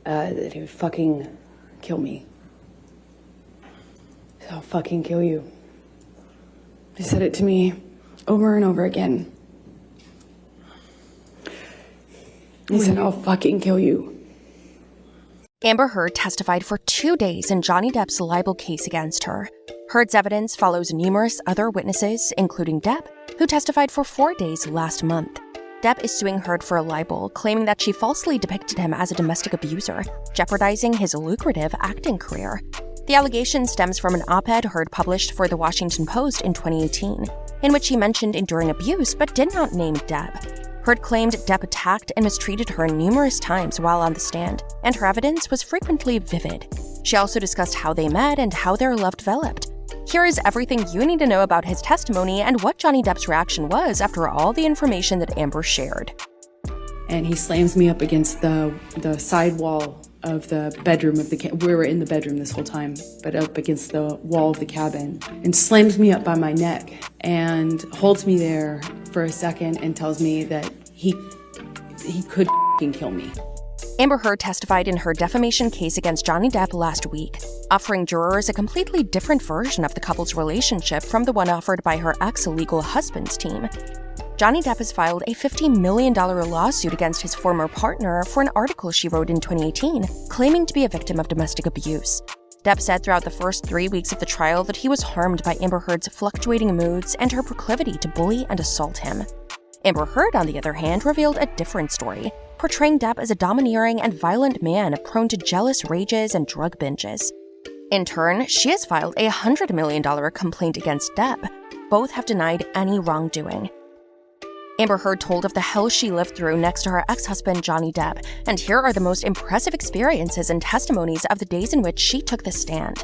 that he would fucking kill me. I'll fucking kill you. He said it to me over and over again. He said, I'll fucking kill you. Amber Heard testified for 2 days in Johnny Depp's libel case against her. Heard's evidence follows numerous other witnesses, including Depp, who testified for 4 days last month. Depp is suing Heard for libel, claiming that she falsely depicted him as a domestic abuser, jeopardizing his lucrative acting career. The allegation stems from an op-ed Heard published for The Washington Post in 2018, in which she mentioned enduring abuse but did not name Depp. Heard claimed Depp attacked and mistreated her numerous times while on the stand, and her evidence was frequently vivid. She also discussed how they met and how their love developed. Here is everything you need to know about his testimony and what Johnny Depp's reaction was after all the information that Amber shared. And he slams me up against the side wall of the bedroom of the we were in the bedroom this whole time, but up against the wall of the cabin, and slams me up by my neck and holds me there for a second and tells me that he could f***ing kill me. Amber Heard testified in her defamation case against Johnny Depp last week, offering jurors a completely different version of the couple's relationship from the one offered by her ex-legal husband's team. Johnny Depp has filed a $50 million lawsuit against his former partner for an article she wrote in 2018, claiming to be a victim of domestic abuse. Depp said throughout the first 3 weeks of the trial that he was harmed by Amber Heard's fluctuating moods and her proclivity to bully and assault him. Amber Heard, on the other hand, revealed a different story, portraying Depp as a domineering and violent man prone to jealous rages and drug binges. In turn, she has filed a $100 million complaint against Depp. Both have denied any wrongdoing. Amber Heard told of the hell she lived through next to her ex-husband Johnny Depp, and here are the most impressive experiences and testimonies of the days in which she took the stand.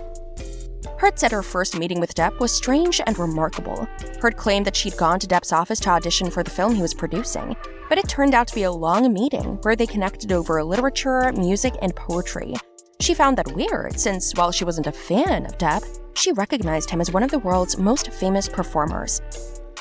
Heard said her first meeting with Depp was strange and remarkable. Heard claimed that she'd gone to Depp's office to audition for the film he was producing, but it turned out to be a long meeting where they connected over literature, music, and poetry. She found that weird, since while she wasn't a fan of Depp, she recognized him as one of the world's most famous performers.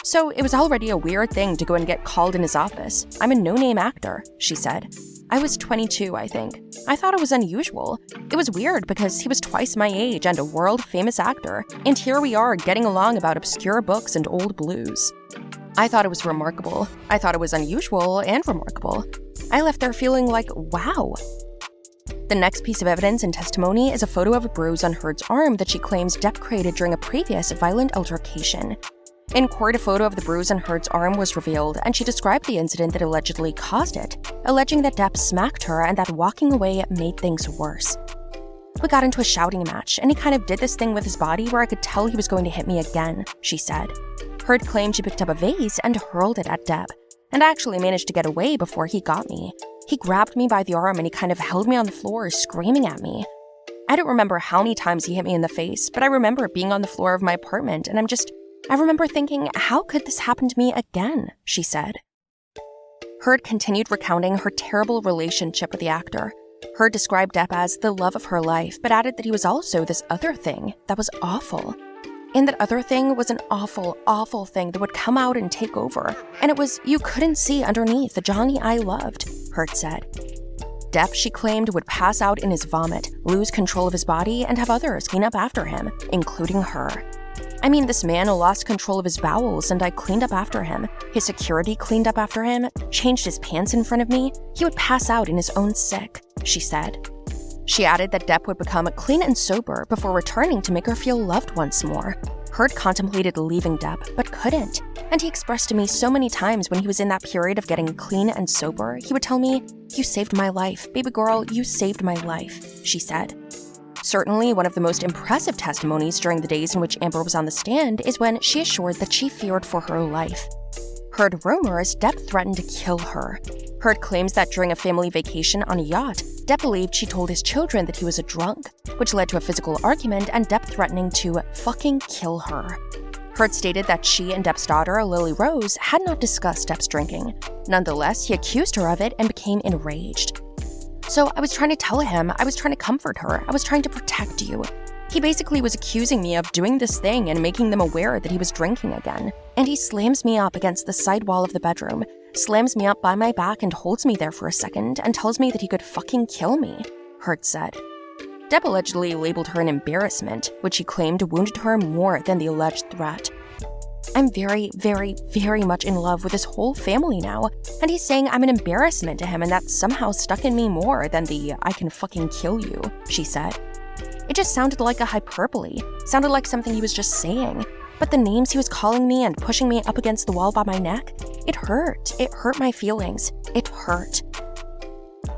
So it was already a weird thing to go and get called in his office. I'm a no-name actor, she said. I was 22, I think. I thought it was unusual. It was weird because he was twice my age and a world-famous actor, and here we are getting along about obscure books and old blues. I thought it was remarkable. I thought it was unusual and remarkable. I left there feeling like, wow. The next piece of evidence and testimony is a photo of a bruise on Heard's arm that she claims Depp created during a previous violent altercation. In court, a photo of the bruise on Heard's arm was revealed, and she described the incident that allegedly caused it, alleging that Depp smacked her and that walking away made things worse. We got into a shouting match, and he kind of did this thing with his body where I could tell he was going to hit me again, she said. Heard claimed she picked up a vase and hurled it at Depp, and I actually managed to get away before he got me. He grabbed me by the arm and he kind of held me on the floor, screaming at me. I don't remember how many times he hit me in the face, but I remember being on the floor of my apartment, and I remember thinking, how could this happen to me again, she said. Heard continued recounting her terrible relationship with the actor. Heard described Depp as the love of her life, but added that he was also this other thing that was awful. And that other thing was an awful, awful thing that would come out and take over. And it was you couldn't see underneath the Johnny I loved, Heard said. Depp, she claimed, would pass out in his vomit, lose control of his body, and have others clean up after him, including her. I mean, this man lost control of his bowels and I cleaned up after him. His security cleaned up after him, changed his pants in front of me. He would pass out in his own sick, she said. She added that Depp would become clean and sober before returning to make her feel loved once more. Heard contemplated leaving Depp, but couldn't. And he expressed to me so many times when he was in that period of getting clean and sober, he would tell me, "You saved my life, baby girl, you saved my life," she said. Certainly, one of the most impressive testimonies during the days in which Amber was on the stand is when she assured that she feared for her life. Heard rumors Depp threatened to kill her. Heard claims that during a family vacation on a yacht, Depp believed she told his children that he was a drunk, which led to a physical argument and Depp threatening to fucking kill her. Heard stated that she and Depp's daughter, Lily Rose, had not discussed Depp's drinking. Nonetheless, he accused her of it and became enraged. "So I was trying to tell him, I was trying to comfort her, I was trying to protect you. He basically was accusing me of doing this thing and making them aware that he was drinking again. And he slams me up against the side wall of the bedroom, slams me up by my back and holds me there for a second and tells me that he could fucking kill me. Heard said. Depp allegedly labeled her an embarrassment, which he claimed wounded her more than the alleged threat. I'm very, very, very much in love with his whole family now, and he's saying I'm an embarrassment to him and that's somehow stuck in me more than the I can fucking kill you, she said. It just sounded like a hyperbole, sounded like something he was just saying. But the names he was calling me and pushing me up against the wall by my neck, it hurt my feelings, it hurt.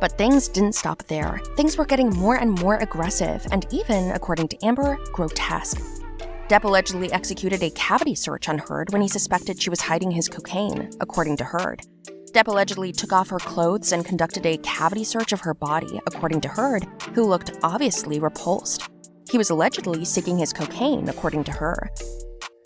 But things didn't stop there. Things were getting more and more aggressive and even, according to Amber, grotesque. Depp allegedly executed a cavity search on Heard when he suspected she was hiding his cocaine, according to Heard. Depp allegedly took off her clothes and conducted a cavity search of her body, according to Heard, who looked obviously repulsed. He was allegedly seeking his cocaine, according to her.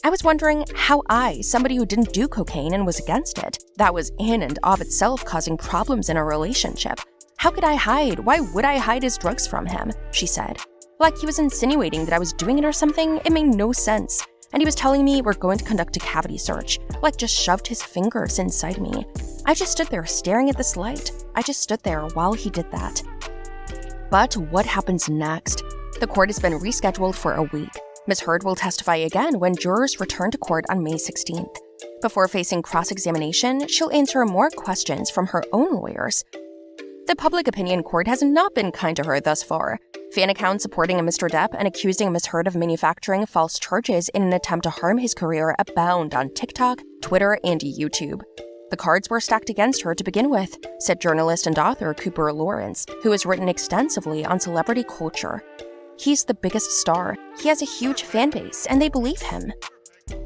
I was wondering how I, somebody who didn't do cocaine and was against it, that was in and of itself causing problems in our relationship, how could I hide? Why would I hide his drugs from him? She said. Like he was insinuating that I was doing it or something, it made no sense. And he was telling me we're going to conduct a cavity search, like just shoved his fingers inside me. I just stood there staring at this light. I just stood there while he did that. But what happens next? The court has been rescheduled for a week. Ms. Heard will testify again when jurors return to court on May 16th. Before facing cross-examination, she'll answer more questions from her own lawyers. The public opinion court has not been kind to her thus far. Fan accounts supporting a Mr. Depp and accusing Ms. Heard of manufacturing false charges in an attempt to harm his career abound on TikTok, Twitter, and YouTube. The cards were stacked against her to begin with, said journalist and author Cooper Lawrence, who has written extensively on celebrity culture. He's the biggest star, he has a huge fan base, and they believe him.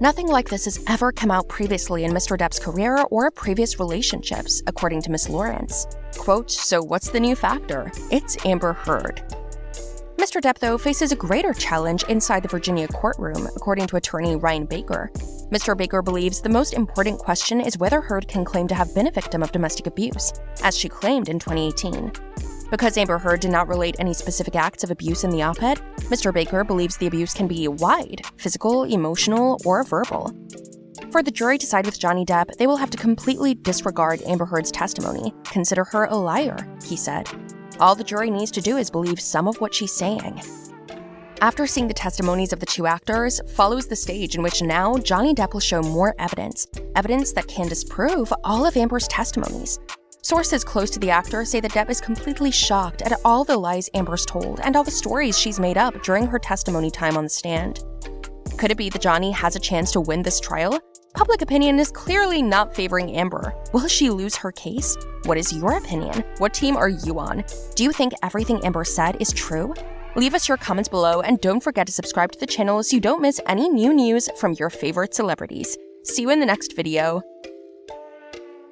Nothing like this has ever come out previously in Mr. Depp's career or previous relationships, according to Ms. Lawrence. Quote, so what's the new factor? It's Amber Heard. Mr. Depp, though, faces a greater challenge inside the Virginia courtroom, according to attorney Ryan Baker. Mr. Baker believes the most important question is whether Heard can claim to have been a victim of domestic abuse, as she claimed in 2018. Because Amber Heard did not relate any specific acts of abuse in the op-ed, Mr. Baker believes the abuse can be wide, physical, emotional, or verbal. For the jury to side with Johnny Depp, they will have to completely disregard Amber Heard's testimony, consider her a liar, he said. All the jury needs to do is believe some of what she's saying. After seeing the testimonies of the two actors, follows the stage in which now Johnny Depp will show more evidence that can disprove all of Amber's testimonies. Sources close to the actor say that Depp is completely shocked at all the lies Amber's told and all the stories she's made up during her testimony time on the stand. Could it be that Johnny has a chance to win this trial? Public opinion is clearly not favoring Amber. Will she lose her case? What is your opinion? What team are you on? Do you think everything Amber said is true? Leave us your comments below and don't forget to subscribe to the channel so you don't miss any new news from your favorite celebrities. See you in the next video.